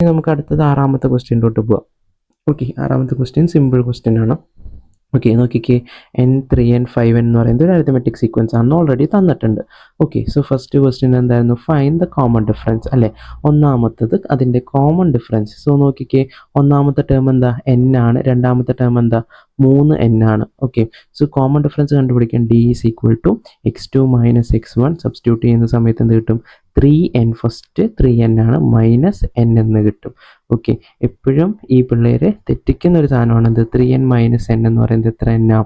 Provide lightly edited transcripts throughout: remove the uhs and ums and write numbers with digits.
ഇനി നമുക്ക് അടുത്തത് 6ാമത്തെ ക്വസ്റ്റ്യനിലോട്ട് പോവാം. ഓക്കെ, 6ാമത്തെ ക്വസ്റ്റ്യൻ സിമ്പിൾ ക്വസ്റ്റ്യൻ ആണ്. ഓക്കെ, നോക്കിക്കേ, n3 n5 എന്ന് പറയുന്നത് ഒരു അരിത്തമെറ്റിക് സീക്വൻസ് ആണെന്ന് ഓൾറെഡി തന്നിട്ടുണ്ട്. ഓക്കെ, സോ ഫസ്റ്റ് ക്വസ്റ്റ്യൻ എന്തായിരുന്നു? ഫൈൻഡ് ദ കോമൺ ഡിഫറൻസ് അല്ലേ. ഒന്നാമത്തത് അതിൻ്റെ കോമൺ ഡിഫറൻസ്. സോ നോക്കിക്കേ, ഒന്നാമത്തെ ടേം എന്താ? n ആണ്. രണ്ടാമത്തെ ടേം എന്താ? 3n ആണ്. ഓക്കെ, സോ കോമൺ ഡിഫറൻസ് കണ്ടുപിടിക്കാൻ d is equal to x2 minus x1 substitute ചെയ്യുന്ന സമയത്ത് എന്ത് കിട്ടും? 3n ഫസ്റ്റ് 3n ആണ്, മൈനസ് n എന്ന് കിട്ടും. ഓക്കെ, എപ്പോഴും ഈ പിള്ളേരെ തെറ്റിക്കുന്ന ഒരു സാധനമാണ് ഇത്. 3n മൈനസ് n എന്ന് പറയുന്നത് എത്ര എന്നാ?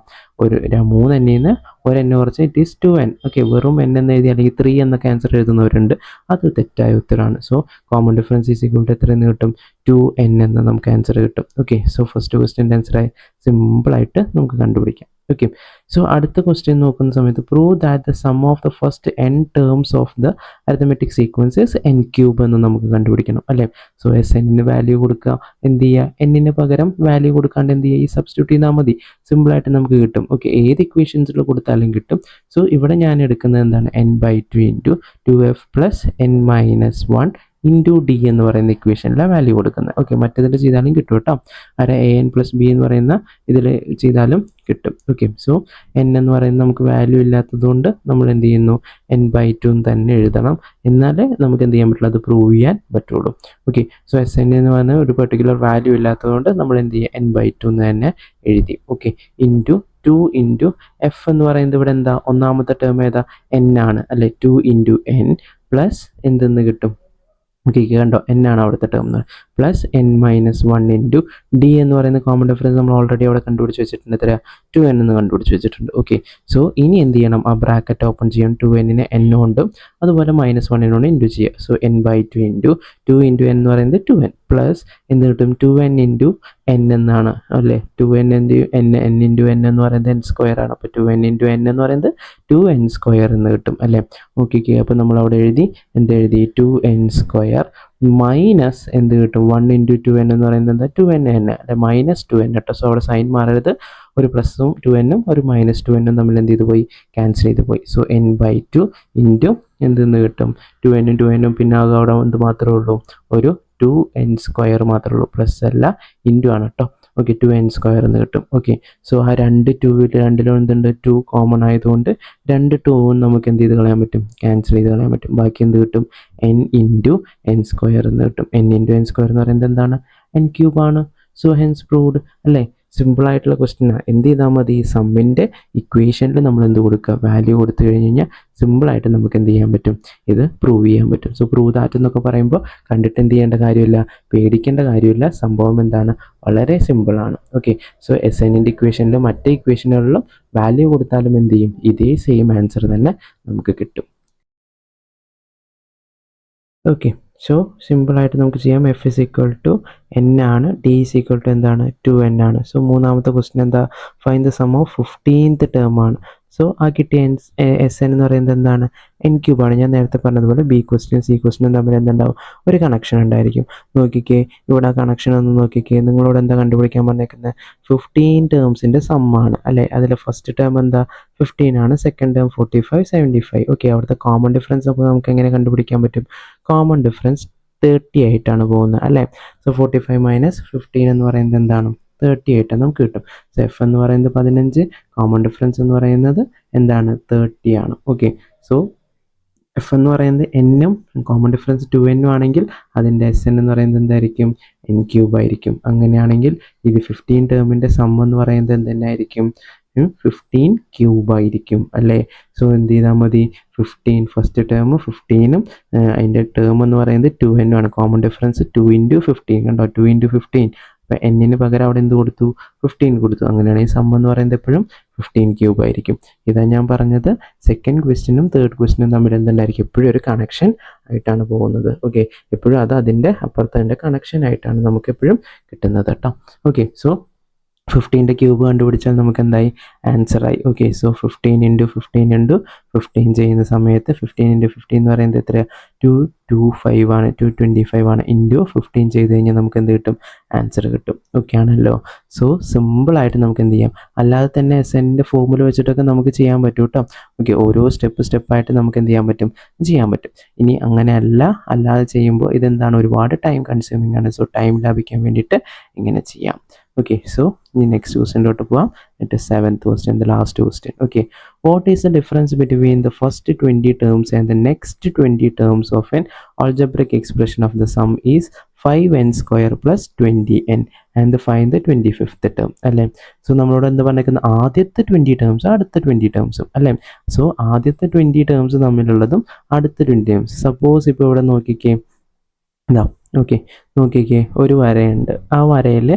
ഒരു 3n ന്ന് ഒരു n കുറച്ച് ഇറ്റ് ഈസ് 2n. ഓക്കെ, വെറും n എന്ന് എഴുതി അല്ലെങ്കിൽ 3 എന്നൊക്കെ ആൻസർ എഴുതുന്നവരുണ്ട്. അത് തെറ്റായ ഉത്തരമാണ്. So common difference is equal to എത്ര എന്ന് കിട്ടും? 2n എന്ന് നമുക്ക് ആൻസർ കിട്ടും. ഓക്കെ, സോ ഫസ്റ്റ് ക്വസ്റ്റ്യൻ്റെ ആൻസറായി സിമ്പിളായിട്ട് നമുക്ക് കണ്ടുപിടിക്കാം. ഓക്കെ, സോ അടുത്ത ക്വസ്റ്റ്യൻ നോക്കുന്ന സമയത്ത് prove that the sum of the first n terms of the arithmetic sequences n³ എന്ന് നമുക്ക് കണ്ടുപിടിക്കണം അല്ലേ. സോ Sn വാല്യൂ കൊടുക്കുക, എന്ത് ചെയ്യുക? n പകരം വാല്യൂ കൊടുക്കാണ്ട് എന്ത് ചെയ്യുക? ഈ സബ്സ്റ്റിറ്റ്യൂട്ട് ചെയ്താൽ മതി, സിമ്പിളായിട്ട് നമുക്ക് കിട്ടും. ഓക്കെ, ഏത് ഇക്വേഷൻസിൽ കൊടുത്താലും കിട്ടും. സോ ഇവിടെ ഞാൻ എടുക്കുന്നത് എന്താണ്? n/2 into 2f plus n minus 1 into D എന്ന് പറയുന്ന ഇക്വേഷനിലെ വാല്യൂ കൊടുക്കുന്നത്. ഓക്കെ, മറ്റേതിൽ ചെയ്താലും കിട്ടും കേട്ടോ. an പ്ലസ് ബി എന്ന് പറയുന്ന ഇതിൽ ചെയ്താലും കിട്ടും. ഓക്കെ, സോ n എന്ന് പറയുന്നത് നമുക്ക് വാല്യൂ ഇല്ലാത്തതുകൊണ്ട് നമ്മൾ എന്ത് ചെയ്യുന്നു? n/2 തന്നെ എഴുതണം, എന്നാലേ നമുക്ക് എന്ത് ചെയ്യാൻ പറ്റുള്ളൂ? അത് പ്രൂവ് ചെയ്യാൻ പറ്റുള്ളൂ. ഓക്കെ, സോ Sn എന്ന് പറയുന്ന ഒരു പെർട്ടിക്കുലർ വാല്യൂ ഇല്ലാത്തതുകൊണ്ട് നമ്മൾ എന്ത് ചെയ്യുക? n/2 എന്ന് തന്നെ എഴുതി. ഓക്കെ, ഇൻറ്റു 2 ഇൻറ്റു എഫ് എന്ന് പറയുന്നത് ഇവിടെ എന്താ? ഒന്നാമത്തെ ടേം ഏതാ? n ആണ് അല്ലെ. 2 ഇൻറ്റു n പ്ലസ് എന്തെന്ന് കിട്ടും? ഓക്കെ, കണ്ടോ, n ആണ് അവിടുത്തെ term plus n minus 1 into D എന്ന് പറയുന്ന കോമൺ ഡിഫറൻസ് നമ്മൾ ഓൾറെഡി അവിടെ കണ്ടുപിടിച്ച് വെച്ചിട്ടുണ്ട്. എത്ര? 2n എന്ന് കണ്ടുപിടിച്ച് വെച്ചിട്ടുണ്ട്. ഓക്കെ, സോ ഇനി എന്ത് ചെയ്യണം? ആ ബ്രാക്കറ്റ് ഓപ്പൺ ചെയ്യണം. 2n n കൊണ്ടും അതുപോലെ മൈനസ് 1 കൊണ്ട് ഇൻറ്റു ചെയ്യുക. So n/2 into 2 into n എന്ന് പറയുന്നത് 2n പ്ലസ് എന്ത് കിട്ടും? 2n ഇൻറ്റു n എന്നാണ് അല്ലേ. 2n into n, n into n എന്ന് പറയുന്നത് n സ്ക്വയർ ആണ്. അപ്പോൾ 2n ഇൻറ്റു n എന്ന് പറയുന്നത് 2n സ്ക്വയർ എന്ന് കിട്ടും അല്ലേ. ഓക്കെ, അപ്പോൾ നമ്മൾ അവിടെ എഴുതി, എന്തെഴുതി? 2n സ്ക്വയർ മൈനസ് എന്ത് കിട്ടും? 1 ഇൻറ്റു 2n എന്ന് പറയുന്നത് എന്താ? 2n തന്നെ അല്ലെ, മൈനസ് 2n കേട്ടോ. സോ അവിടെ സൈൻ മാറരുത്, ഒരു പ്ലസും 2n ഒരു മൈനസ് 2n തമ്മിൽ എന്ത് ചെയ്ത് പോയി? ക്യാൻസൽ ചെയ്ത് പോയി. സോ n/2 ഇൻറ്റു എന്തെന്ന് കിട്ടും? 2n പിന്നെ അവിടെ എന്ത് മാത്രമേ ഉള്ളൂ? ഒരു 2n സ്ക്വയർ മാത്രമേ ഉള്ളൂ, പ്ലസ് അല്ല ഇൻറ്റു ആണ് കേട്ടോ. ഓക്കെ, 2n സ്ക്വയർ എന്ന് കിട്ടും. ഓക്കെ, സോ ആ രണ്ടിലും എന്തുണ്ട്? 2 കോമൺ ആയതുകൊണ്ട് 2 നമുക്ക് എന്ത് ചെയ്ത് കളയാൻ പറ്റും? ക്യാൻസൽ ചെയ്ത് കളയാൻ പറ്റും. ബാക്കി എന്ത് കിട്ടും? n ഇൻറ്റു n സ്ക്വയർ എന്ന് കിട്ടും. n ഇൻറ്റു n സ്ക്വയർ എന്ന് പറയുന്നത് എന്താണ്? n³ ആണ്. സോ ഹെൻസ് പ്രൂവ്ഡ് അല്ലേ. സിമ്പിളായിട്ടുള്ള ക്വസ്റ്റ്യനാണ്. എന്ത് ചെയ്താൽ മതി? സമ്മിൻ്റെ ഇക്വേഷനിൽ നമ്മൾ എന്ത് കൊടുക്കുക? വാല്യൂ കൊടുത്തു കഴിഞ്ഞ് കഴിഞ്ഞാൽ സിമ്പിളായിട്ട് നമുക്ക് എന്ത് ചെയ്യാൻ പറ്റും? ഇത് പ്രൂവ് ചെയ്യാൻ പറ്റും. സോ പ്രൂവ് ദാറ്റ് എന്നൊക്കെ പറയുമ്പോൾ കണ്ടിട്ട് എന്ത് ചെയ്യേണ്ട കാര്യമില്ല, പേടിക്കേണ്ട കാര്യമില്ല. സംഭവം എന്താണ്? വളരെ സിമ്പിളാണ്. ഓക്കെ, സോ Sn ഇക്വേഷനിൽ മറ്റേ ഇക്വേഷനുകളിലും വാല്യൂ കൊടുത്താലും എന്ത് ചെയ്യും? ഇതേ സെയിം ആൻസർ തന്നെ നമുക്ക് കിട്ടും. ഓക്കെ, സോ സിമ്പിളായിട്ട് നമുക്ക് ചെയ്യാം. F is equal to n ആണ്, ഡി ഇസ് ഈക്വൽ ടു എന്താണ്? 2n ആണ്. സോ മൂന്നാമത്തെ ക്വസ്റ്റ്യൻ എന്താ? Find the sum of 15th term ആണ്. സോ ആ കിട്ടിയ Sn എന്ന് പറയുന്നത് എന്താണ്? n³ ആണ്. ഞാൻ നേരത്തെ പറഞ്ഞതുപോലെ ബി ക്വസ്റ്റ്യനും സി ക്വസ്റ്റ്യനും തമ്മിൽ എന്തുണ്ടാവും? ഒരു കണക്ഷൻ ഉണ്ടായിരിക്കും. നോക്കിക്കേ, ഇവിടെ ആ കണക്ഷൻ ഒന്ന് നോക്കിക്കേ. നിങ്ങളോട് എന്താ കണ്ടുപിടിക്കാൻ പറഞ്ഞേക്കുന്നത്? 15 ടേംസിൻ്റെ സമ്മാണ് അല്ലേ. അതിൽ ഫസ്റ്റ് ടേം എന്താ? 15 ആണ്. Second term 45, 75. ഓക്കെ, അവിടുത്തെ കോമൺ ഡിഫറൻസ് അപ്പോൾ നമുക്ക് എങ്ങനെ കണ്ടുപിടിക്കാൻ പറ്റും? കോമൺ ഡിഫറൻസ് 30 ആയിട്ടാണ് പോകുന്നത് അല്ലേ. സോ 45 മൈനസ് 15 എന്ന് പറയുന്നത് എന്താണ്? 30 ആയിട്ട് നമുക്ക് കിട്ടും. സോ എഫ് എന്ന് പറയുന്നത് 15, കോമൺ ഡിഫറൻസ് എന്ന് പറയുന്നത് എന്താണ്? 30 ആണ്. ഓക്കെ, സോ എഫ് എന്ന് പറയുന്നത് എന്നും കോമൺ ഡിഫറൻസ് 2n ആണെങ്കിൽ അതിൻ്റെ Sn എന്ന് പറയുന്നത് എന്തായിരിക്കും? n³ ആയിരിക്കും. അങ്ങനെയാണെങ്കിൽ ഇത് 15 ടേമിൻ്റെ സം എന്ന് പറയുന്നത് എന്തെന്നായിരിക്കും? 15³ ആയിരിക്കും അല്ലേ. സോ എന്ത് ചെയ്താൽ മതി? 15 ഫസ്റ്റ് ടേം 15ഉം അതിൻ്റെ ടേം എന്ന് പറയുന്നത് 2n ആണ്. കോമൺ ഡിഫറൻസ് 2 ഇൻറ്റു 15 കണ്ടോ? 2 ഇൻറ്റു 15. അപ്പോൾ n പകരം അവിടെ എന്ത് കൊടുത്തു? 15 കൊടുത്തു. അങ്ങനെയാണെങ്കിൽ സം എന്ന് പറയുന്നത് എപ്പോഴും 15³ ആയിരിക്കും. ഇതാ ഞാൻ പറഞ്ഞത്, സെക്കൻഡ് ക്വസ്റ്റ്യനും തേർഡ് ക്വസ്റ്റ്യനും തമ്മിൽ എന്തുണ്ടായിരിക്കും? എപ്പോഴും ഒരു കണക്ഷൻ ആയിട്ടാണ് പോകുന്നത്. ഓക്കെ, എപ്പോഴും അത് അതിൻ്റെ അപ്പുറത്തെ കണക്ഷൻ ആയിട്ടാണ് നമുക്ക് എപ്പോഴും കിട്ടുന്നത് കേട്ടോ. ഓക്കെ, സോ 15ൻ്റെ ക്യൂബ് കണ്ടുപിടിച്ചാൽ നമുക്ക് എന്തായി ആൻസറായി. ഓക്കെ, സോ 15 ചെയ്യുന്ന സമയത്ത് 15 എന്ന് പറയുന്നത് എത്രയാണ് 225 ആണ്, 225 ആണ്. ഇൻറ്റു 15 ചെയ്ത് കഴിഞ്ഞാൽ നമുക്ക് എന്ത് കിട്ടും, ആൻസർ കിട്ടും. ഓക്കെ ആണല്ലോ. സോ സിമ്പിളായിട്ട് നമുക്ക് എന്ത് ചെയ്യാം, അല്ലാതെ തന്നെ SNൻ്റെ ഫോർമുല വെച്ചിട്ടൊക്കെ നമുക്ക് ചെയ്യാൻ പറ്റും കേട്ടോ. ഓക്കെ, ഓരോ സ്റ്റെപ്പായിട്ട് നമുക്ക് എന്ത് ചെയ്യാൻ പറ്റും. ഇനി അങ്ങനെയല്ല, അല്ലാതെ ചെയ്യുമ്പോൾ ഇതെന്താണ്, ഒരുപാട് ടൈം കൺസ്യൂമിംഗ് ആണ്. സോ ടൈം ലാഭിക്കാൻ വേണ്ടിയിട്ട് ഇങ്ങനെ ചെയ്യാം. Okay, so the next question dot it is 7th question, the last question. Okay, what is the difference between the first 20 terms and the next 20 terms of an algebraic expression of the sum is 5n square plus 20n and find the 25th term അല്ലേ. So നമ്മളോട് എന്താ പറഞ്ഞേക്കുന്നത്, ആദ്യത്തെ 20 terms അടുത്ത 20 ടേംസും അല്ലേ. So ആദ്യത്തെ 20 terms തമ്മിലുള്ളതും അടുത്ത 20 terms. Suppose ഇപ്പോൾ ഇവിടെ നോക്കിക്കേ, ഇതാ ഓക്കെ, നോക്കിക്കേ, ഒരു വരയുണ്ട്. ആ വരയിൽ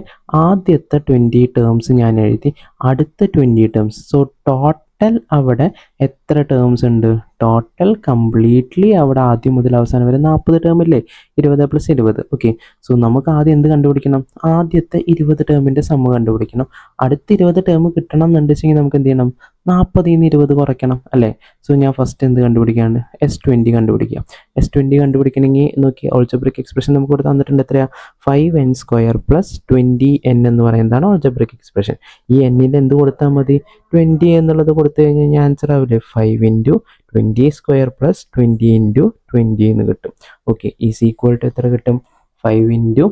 ആദ്യത്തെ 20 ടേംസ് ഞാൻ എഴുതി, അടുത്ത 20 ടേംസ്. സോ ടോട്ടൽ അവിടെ എത്ര ടേംസ് ഉണ്ട്, ടോട്ടൽ കംപ്ലീറ്റ്ലി അവിടെ ആദ്യം മുതൽ അവസാനം വരെ 40 ടേം ഇല്ലേ, 20 + 20. ഓക്കെ, സോ നമുക്ക് ആദ്യം എന്ത് കണ്ടുപിടിക്കണം, ആദ്യത്തെ 20 ടേമിൻ്റെ സമ്മ് കണ്ടുപിടിക്കണം. അടുത്ത 20 ടേം കിട്ടണം എന്നുണ്ടെങ്കിൽ നമുക്ക് എന്ത് ചെയ്യണം, 40ൽ നിന്ന് 20 കുറയ്ക്കണം അല്ലേ. സോ ഞാൻ ഫസ്റ്റ് എന്ത് കണ്ടുപിടിക്കാണ്ട്, S20 കണ്ടുപിടിക്കുക. S20 കണ്ടുപിടിക്കണമെങ്കിൽ നോക്കി, ഓൾജിബ്രിക് എക്സ്പ്രഷൻ നമുക്ക് ഇവിടെ തന്നിട്ടുണ്ട്. എത്രയാണ്, 5n സ്ക്വയർ പ്ലസ് 20n എന്ന് പറയുന്നതാണ് ഓൾജിബ്രിക് എക്സ്പ്രഷൻ. ഈ എന്നിൽ എന്ത് കൊടുത്താൽ മതി, 20 എന്നുള്ളത് കൊടുത്തു കഴിഞ്ഞാൽ ആൻസർ ആവില്ലേ, 5 × 20 സ്ക്വയർ പ്ലസ് 20 × 20 എന്ന് കിട്ടും. ഓക്കെ, ഈസ് ഈക്വൽ ടു എത്ര കിട്ടും, 5 ×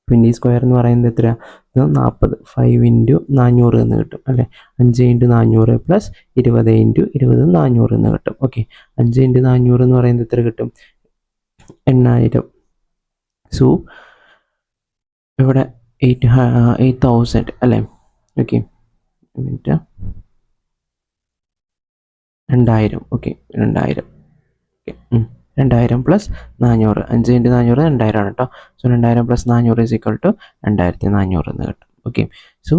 20 സ്ക്വയർ എന്ന് പറയുന്നത് എത്ര, 40. 5 × 400 എന്ന് കിട്ടും അല്ലേ. 5 × 400 പ്ലസ് 20 × 20 400 എന്ന് കിട്ടും. ഓക്കെ, 5 × 400 എന്ന് പറയുന്നത് എത്ര കിട്ടും, 8000. സോ ഇവിടെ 8000 അല്ലേ. Okay, minute, 2000. Okay, 2000. Okay, 2000 plus 400, 5 × 400 2000 ആണ് കേട്ടോ. So 2000 plus 400 is equal to 2400 എന്ന് കിട്ടും. ഓക്കെ, സോ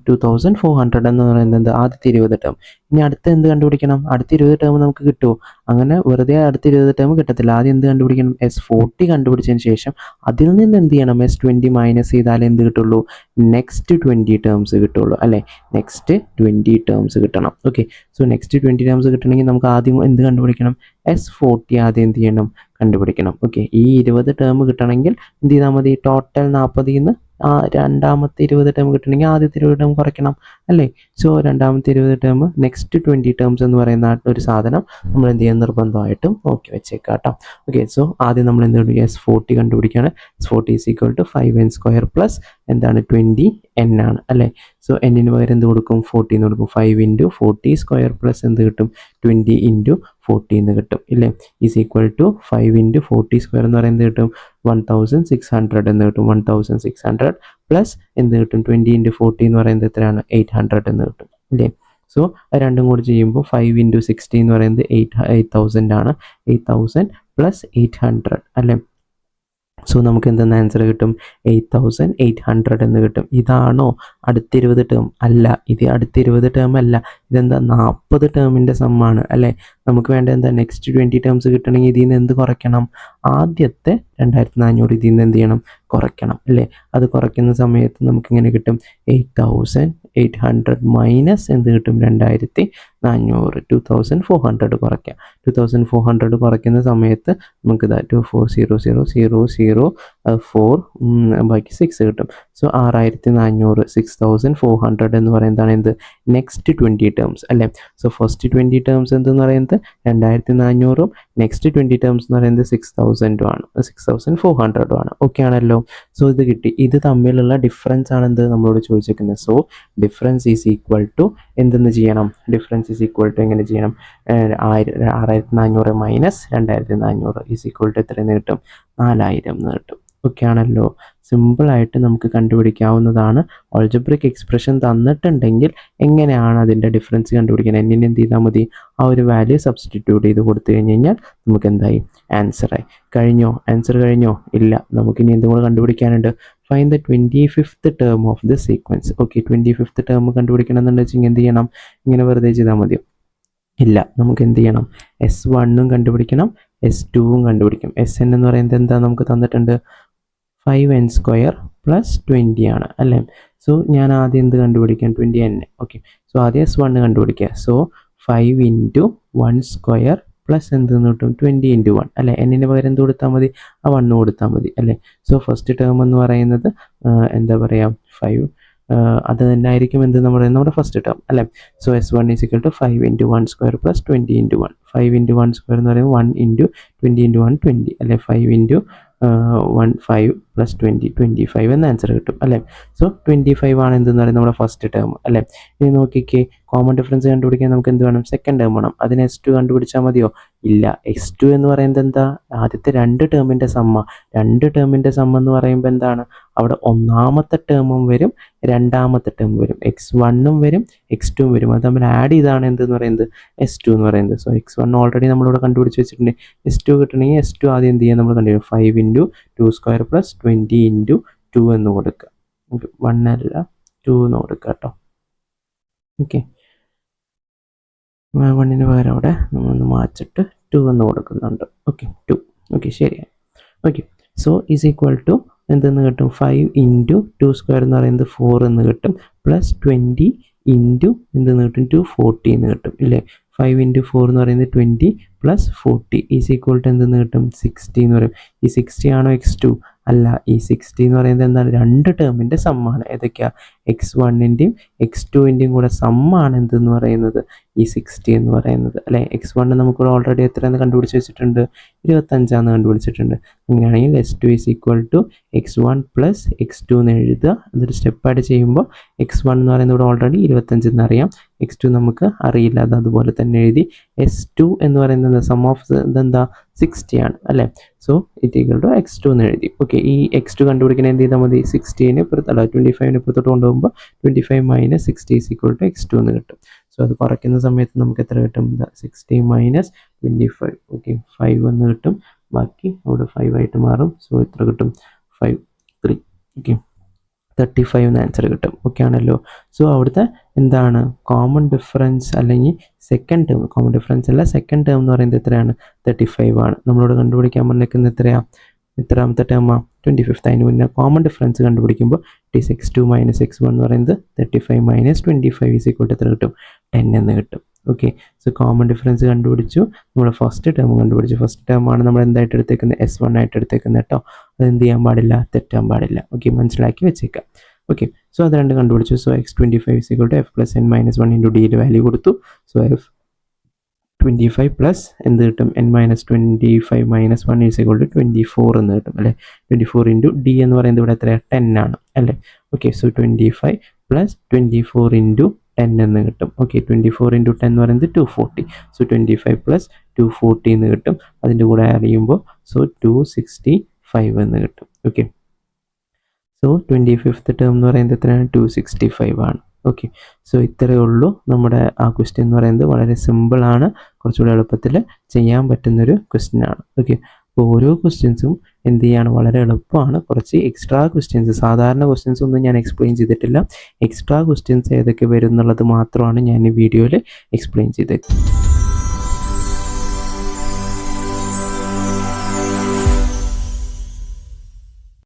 2400 എന്ന് പറയുന്നത് ആദ്യത്തെ 20 ടേം. ഇനി അടുത്ത എന്ത് കണ്ടുപിടിക്കണം, അടുത്ത 20 ടേം നമുക്ക് കിട്ടുമോ, അങ്ങനെ വെറുതെ അടുത്ത 20 ടേം കിട്ടത്തില്ല. ആദ്യം എന്ത് കണ്ടുപിടിക്കണം, S40 കണ്ടുപിടിച്ചതിന് ശേഷം അതിൽ നിന്ന് എന്ത് ചെയ്യണം, S20 മൈനസ് ചെയ്താലേ എന്ത് കിട്ടുള്ളൂ, നെക്സ്റ്റ് 20 ടേംസ് കിട്ടുള്ളൂ അല്ലേ. നെക്സ്റ്റ് 20 ടേംസ് കിട്ടണം. ഓക്കെ, സോ നെക്സ്റ്റ് 20 ടേംസ് കിട്ടണമെങ്കിൽ നമുക്ക് ആദ്യം എന്ത് കണ്ടുപിടിക്കണം, S40 ആദ്യം എന്ത് ചെയ്യണം, കണ്ടുപിടിക്കണം. ഓക്കെ, ഈ 20 ടേം കിട്ടണമെങ്കിൽ എന്ത് ചെയ്താൽ മതി, ടോട്ടൽ 40ൽ നിന്ന് രണ്ടാമത്തെ 20 ടേം കിട്ടണമെങ്കിൽ ആദ്യത്തെ 20 ടേം കുറയ്ക്കണം അല്ലേ. സോ രണ്ടാമത്തെ 20 ടേം നെക്സ്റ്റ് 20 ടേംസ് എന്ന് പറയുന്ന ഒരു സാധനം നമ്മൾ എന്ത് ചെയ്യാൻ നിർബന്ധമായിട്ടും നോക്കി വെച്ചേക്കാം കേട്ടോ. ഓക്കെ, സോ ആദ്യം നമ്മൾ എന്ത് കണ്ടുപിടിക്കുക, S40 കണ്ടുപിടിക്കുകയാണ്. S40 is equal to 5n square plus എന്താണ് 20n ആണ് അല്ലേ. സോ എന്നിന് പകരം എന്ത് കൊടുക്കും, 40 എന്ന് കൊടുക്കും. 5 × 40 സ്ക്വയർ പ്ലസ് എന്ത് കിട്ടും, 20 × 40 എന്ന് കിട്ടും ഇല്ലേ. ഈസ് ഈക്വൽ ടു 5 × 40 സ്ക്വയർ എന്ന് പറയുന്നത് കിട്ടും 1600 എന്ന് കിട്ടും. 1600 പ്ലസ് എന്ത് കിട്ടും, 20 × 40 എന്ന് പറയുന്നത് എത്രയാണ്, 800 എന്ന് കിട്ടും ഇല്ലേ. സോ രണ്ടും കൂടി ചെയ്യുമ്പോൾ 5 × 60 എന്ന് പറയുന്നത് 8000 ആണ്. 8000 പ്ലസ് 800 അല്ലേ. സോ നമുക്ക് എന്തെന്ന് ആൻസർ കിട്ടും, 8800 എന്ന് കിട്ടും. ഇതാണോ അടുത്ത 20 ടേം, അല്ല. ഇത് അടുത്ത 20 ടേം അല്ല, ഇതെന്താ 40 ടേമിൻ്റെ സമ്മാണ് അല്ലേ. നമുക്ക് വേണ്ട എന്താ, നെക്സ്റ്റ് 20 ടേംസ് കിട്ടണമെങ്കിൽ ഇതിൽ നിന്ന് എന്ത് കുറയ്ക്കണം, ആദ്യത്തെ 2400 ഇതിൽ നിന്ന് എന്ത് ചെയ്യണം, കുറയ്ക്കണം അല്ലേ. അത് കുറയ്ക്കുന്ന സമയത്ത് നമുക്കിങ്ങനെ കിട്ടും, 8800 മൈനസ് എന്ത് കിട്ടും, 2400, 2400 കുറയ്ക്കാം. 2400 കുറയ്ക്കുന്ന സമയത്ത് നമുക്കിതാ 240004 ബാക്കി 6 കിട്ടും. സോ 6400, 6400 എന്ന് പറയുന്നതാണ് എന്ത്, നെക്സ്റ്റ് 20 ടേംസ് അല്ലേ. സോ ഫസ്റ്റ് 20 ടേംസ് എന്തെന്ന് പറയുന്നത് 2400, നെക്സ്റ്റ് 20 ടേംസ് എന്ന് പറയുന്നത് 6000 ആണ്, 6400 ആണ്. ഓക്കെ ആണല്ലോ. സോ ഇത് കിട്ടി. ഇത് തമ്മിലുള്ള ഡിഫറൻസ് ആണ് എന്ത് നമ്മളോട് ചോദിച്ചിരിക്കുന്നത്. So difference is equal to എന്തെന്ന് ചെയ്യണം, ഡിഫറൻസ് ഈസ് ഈക്വൽ ടു എങ്ങനെ ചെയ്യണം, 6400 മൈനസ് 2400 ഈസ് ഈക്വൽ ടു എത്രയെന്ന് കിട്ടും, 4000 എന്ന് കിട്ടും. ഓക്കെ ആണല്ലോ. സിമ്പിളായിട്ട് നമുക്ക് കണ്ടുപിടിക്കാവുന്നതാണ്. ഓൾജിബ്രിക് എക്സ്പ്രഷൻ തന്നിട്ടുണ്ടെങ്കിൽ എങ്ങനെയാണ് അതിൻ്റെ ഡിഫറൻസ് കണ്ടുപിടിക്കുന്നത്, എന്നിന് എന്ത് ചെയ്താൽ മതി, ആ ഒരു വാല്യൂ സബ്സ്റ്റിറ്റ്യൂട്ട് ചെയ്ത് കൊടുത്തു കഴിഞ്ഞ് കഴിഞ്ഞാൽ നമുക്ക് എന്തായി, ആൻസറായി. കഴിഞ്ഞോ, ആൻസർ കഴിഞ്ഞോ, ഇല്ല. നമുക്കിനി എന്തും കൂടെ കണ്ടുപിടിക്കാനുണ്ട്. Find the 25th term of the sequence. Okay, 25th term കണ്ടുപിടിക്കണം എന്നുണ്ടെങ്കിൽ എന്ത് ചെയ്യണം, ഇങ്ങനെ വെറുതെ ചെയ്താൽ മതിയോ, ഇല്ല. നമുക്ക് എന്ത് ചെയ്യണം, S1 കണ്ടുപിടിക്കണം, S2 കണ്ടുപിടിക്കും. SN എന്ന് പറയുന്നത് എന്താ നമുക്ക് തന്നിട്ടുണ്ട്, 5n² പ്ലസ് 20 ആണ് അല്ലേ. സോ ഞാൻ ആദ്യം എന്ത് കണ്ടുപിടിക്കാം? 20n. ഓക്കെ, സോ ആദ്യം S1 കണ്ടുപിടിക്കുക. സോ 5 ഇൻറ്റു 1² പ്ലസ് എന്ത് കിട്ടും? 20 ഇൻറ്റു 1 അല്ലേ. എന്നിന് പകരം എന്ത് കൊടുത്താൽ മതി? ആ 1 കൊടുത്താൽ മതി അല്ലേ. സോ ഫസ്റ്റ് ടേം എന്ന് പറയുന്നത് എന്താ പറയുക 5 അത് തന്നെ ആയിരിക്കും എന്ത് നമ്മുടെ ഫസ്റ്റ് ടേം അല്ലേ. So S1 = 5 into 1² plus 20 into 1. 5 into 1² എന്ന് പറയുമ്പോൾ 1 ഇൻറ്റു 20 ഇൻറ്റു 1 20 അല്ലേ. 5 ഇൻറ്റു 1 5 പ്ലസ് 20 25 എന്ന ആൻസർ കിട്ടും അല്ലേ. സോ 25 ആണ് എന്തെന്ന് പറയുന്നത് നമ്മുടെ ഫസ്റ്റ് ടേം അല്ലേ. ഇനി നോക്കിക്കേ, കോമൺ ഡിഫറൻസ് കണ്ടുപിടിക്കാൻ നമുക്ക് എന്ത് വേണം? സെക്കൻഡ് ടേം വേണം. അതിന് S2 കണ്ടുപിടിച്ചാൽ മതിയോ? ഇല്ല. X2 എന്ന് പറയുന്നത് എന്താ? ആദ്യത്തെ രണ്ട് ടേമിൻ്റെ സമ്മ. രണ്ട് ടേമിൻ്റെ സമ്മ എന്ന് പറയുമ്പോൾ എന്താണ്? അവിടെ ഒന്നാമത്തെ ടേമും വരും രണ്ടാമത്തെ ടേം വരും, x1ഉം വരും x2ഉം വരും. അത് തമ്മിൽ ആഡ് ചെയ്താണ് എന്തെന്ന് പറയുന്നത്? S2 എന്ന് പറയുന്നത്. സോ x1 ഓൾറെഡി നമ്മളിവിടെ കണ്ടുപിടിച്ച് വെച്ചിട്ടുണ്ട്. S2 കിട്ടണമെങ്കിൽ S2 ആദ്യം എന്ത് ചെയ്യാൻ നമ്മൾ കണ്ടുപിടിക്കും? 5 ഇൻറ്റു 2² പ്ലസ് 20 ഇൻറ്റു 2 എന്ന് കൊടുക്കുക. 1 അല്ല 2 എന്ന് കൊടുക്കുക കേട്ടോ. ഓക്കെ, 1ന് പകരം അവിടെ നമ്മളൊന്ന് മാച്ചിട്ട് 2 എന്ന് കൊടുക്കുന്നുണ്ട്. ഓക്കെ, 2. ഓക്കെ, ശരിയാണ്. Okay, so is equal to എന്തെന്ന് കിട്ടും? 5 ഇൻറ്റു 2² എന്ന് പറയുന്നത് 4 എന്ന് കിട്ടും, പ്ലസ് 20 ഇൻറ്റു എന്തെന്ന് കിട്ടും? 240 എന്ന് കിട്ടും ഇല്ലേ. 5 ഇൻറ്റു 4 എന്ന് പറയുന്നത് 20 പ്ലസ് 40 ഈസ് ഈക്വൽ ടു എന്തെന്ന് കിട്ടും? 60 എന്ന് പറയും. ഈ 60 ആണോ x2? അല്ല, ഈ 60 എന്ന് പറയുന്നത് എന്താണ്? രണ്ട് ടേമിൻ്റെ സമ്മാണ്. ഏതൊക്കെയാണ്? x1ൻ്റെയും x2ൻ്റെയും കൂടെ സമ്മാണ് എന്തെന്ന് പറയുന്നത്? ഈ 60 എന്ന് പറയുന്നത് അല്ലേ. x1 നമുക്കിവിടെ ഓൾറെഡി എത്രയെന്ന് കണ്ടുപിടിച്ച് വെച്ചിട്ടുണ്ട്? 25 കണ്ടുപിടിച്ചിട്ടുണ്ട്. അങ്ങനെയാണെങ്കിൽ S2 = x1 പ്ലസ് x2 എന്ന് എഴുതുക. അതൊരു സ്റ്റെപ്പായിട്ട് ചെയ്യുമ്പോൾ x1 എന്ന് പറയുന്നത് ഇവിടെ ഓൾറെഡി 25 എന്നറിയാം, x2 നമുക്ക് അറിയില്ല, അത് അതുപോലെ തന്നെ എഴുതി. S2 എന്ന് പറയുന്നത് സം ഓഫ് ഇതെന്താ? 60 ആണ് അല്ലേ. സോ ഇറ്റ് = x2 എന്ന് എഴുതി. ഓക്കെ, ഈ x2 കണ്ടുപിടിക്കാൻ എന്ത് ചെയ്താൽ മതി? 60ന് ഇപ്പുറത്ത് 25ന് ഇപ്പുറത്തോട്ട് കൊണ്ടുപോകുമ്പോൾ 25 - 60 = x2 എന്ന് കിട്ടും. സോ അത് കുറയ്ക്കുന്ന സമയത്ത് നമുക്ക് എത്ര കിട്ടും? 60 - 25. ഓക്കെ, 5 എന്ന് കിട്ടും. ബാക്കി അവിടെ 5 ആയിട്ട് മാറും. സോ എത്ര കിട്ടും? 5 3. ഓക്കെ, 35 എന്ന് ആൻസർ കിട്ടും. ഓക്കെ ആണല്ലോ. സോ അവിടുത്തെ എന്താണ് കോമൺ ഡിഫറൻസ് അല്ലെങ്കിൽ സെക്കൻഡ് ടേം? കോമൺ ഡിഫറൻസ് അല്ല, സെക്കൻഡ് ടേം എന്ന് പറയുന്നത് എത്രയാണ്? 35 ആണ്. നമ്മളോട് കണ്ടുപിടിക്കാൻ പറഞ്ഞിരിക്കുന്നത് എത്രയാണ്? എത്രാമത്തെ ടേമാണ്? 25th. അതിന് മുന്നേ കോമൺ ഡിഫറൻസ് കണ്ടുപിടിക്കുമ്പോൾ it is x2 - x1 എന്ന് പറയുന്നത് 35 - 25 = എത്ര കിട്ടും? 10 എന്ന് കിട്ടും. ഓക്കെ, സോ കോമൺ ഡിഫറൻസ് കണ്ടുപിടിച്ചു. നമ്മൾ ഫസ്റ്റ് ടേം കണ്ടുപിടിച്ചു. ഫസ്റ്റ് ടേമാണ് നമ്മൾ എന്തായിട്ട് എടുത്തേക്കുന്നത്? S1 ആയിട്ട് എടുത്തേക്കുന്നത് കേട്ടോ. അത് എന്ത് ചെയ്യാൻ പാടില്ല? തെറ്റാൻ പാടില്ല. ഓക്കെ, മനസ്സിലാക്കി വെച്ചേക്കാം. ഓക്കെ, സോ അത് രണ്ട് കണ്ടുപിടിച്ചു. So x25 = f + n - 1 × d value കൊടുത്തു. സോ f25 പ്ലസ് എന്ത് കിട്ടും? n - 25 - 1 = 24 എന്ന് കിട്ടും അല്ലേ. 24 ഇൻറ്റു d എന്ന് പറയുന്നത് ഇവിടെ എത്രയാണ്? 10 ആണ് അല്ലേ. ഓക്കെ, സോ 25 പ്ലസ് 24 ഇൻറ്റു 10 എന്ന് കിട്ടും. ഓക്കെ, 24 ഇൻറ്റു 10 എന്ന് പറയുന്നത് 240. സോ 25 പ്ലസ് 240 എന്ന് കിട്ടും. അതിൻ്റെ കൂടെ അറിയുമ്പോൾ സോ 265 എന്ന് കിട്ടും. ഓക്കെ, സോ 25th ടേം എന്ന് പറയുന്നത് എത്രയാണ്? 265 ആണ്. ഓക്കെ, സോ ഇത്രയേ ഉള്ളൂ. നമ്മുടെ ആ ക്വസ്റ്റ്യൻ എന്ന് പറയുന്നത് വളരെ സിമ്പിളാണ്, കുറച്ചുകൂടി എളുപ്പത്തിൽ ചെയ്യാൻ പറ്റുന്നൊരു ക്വസ്റ്റ്യൻ ആണ്. ഓക്കെ, അപ്പോൾ ഓരോ ക്വസ്റ്റ്യൻസും എന്ത് ചെയ്യാണ്? വളരെ എളുപ്പമാണ്. കുറച്ച് എക്സ്ട്രാ ക്വസ്റ്റ്യൻസ്, സാധാരണ ക്വസ്റ്റ്യൻസ് ഒന്നും ഞാൻ എക്സ്പ്ലെയിൻ ചെയ്തിട്ടില്ല. എക്സ്ട്രാ ക്വസ്റ്റ്യൻസ് ഏതൊക്കെ വരും എന്നുള്ളത് മാത്രമാണ് ഞാൻ ഈ വീഡിയോയിൽ എക്സ്പ്ലെയിൻ ചെയ്തത്.